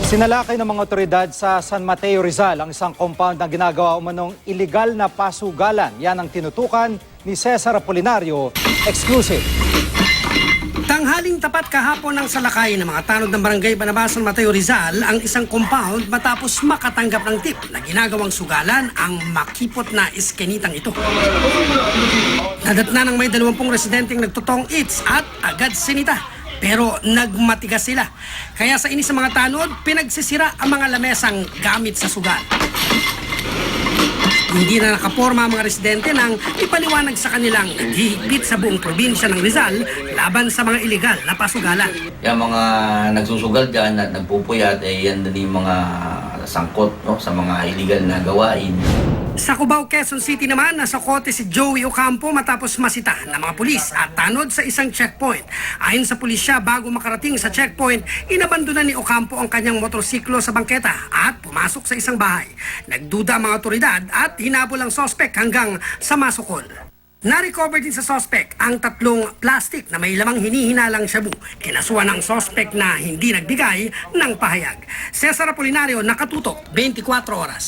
Sinalakay ng mga otoridad sa San Mateo, Rizal ang isang compound na ginagawa umanong iligal na pasugalan. Yan ang tinutukan ni Cesar Apolinario, exclusive. Tanghaling tapat kahapon ng salakay ng mga tanod ng barangay Banaba, San Mateo, Rizal ang isang compound matapos makatanggap ng tip na ginagawang sugalan ang makipot na iskenitang ito. Nadatna ng may 20 residenteng nagtutong its at agad sinita. Pero nagmatigas sila. Kaya sa inis sa mga tanod, pinagsisira ang mga lamesang gamit sa sugal. Hindi na nakaporma ang mga residente nang ipaliwanag sa kanilang naghihigpit sa buong probinsya ng Rizal laban sa mga iligal na pasugalan. Yung mga nagsusugal dyan at nagpupuyat, yan din yung mga sangkot, no, sa mga illegal na gawain. Sa Cubao, Quezon City naman, nasa kote si Joey Ocampo matapos masita ng mga pulis at tanod sa isang checkpoint. Ayon sa pulisya, bago makarating sa checkpoint, inabandonan ni Ocampo ang kanyang motorsiklo sa bangketa at pumasok sa isang bahay. Nagduda ang mga otoridad at hinabol ang sospek hanggang sa masukol. Na-recover din sa sospek ang 3 plastic na may lamang hinihinalang shabu. Kinasuhan ng sospek na hindi nagbigay ng pahayag. Cesar Apolinario, nakatutok, 24 oras.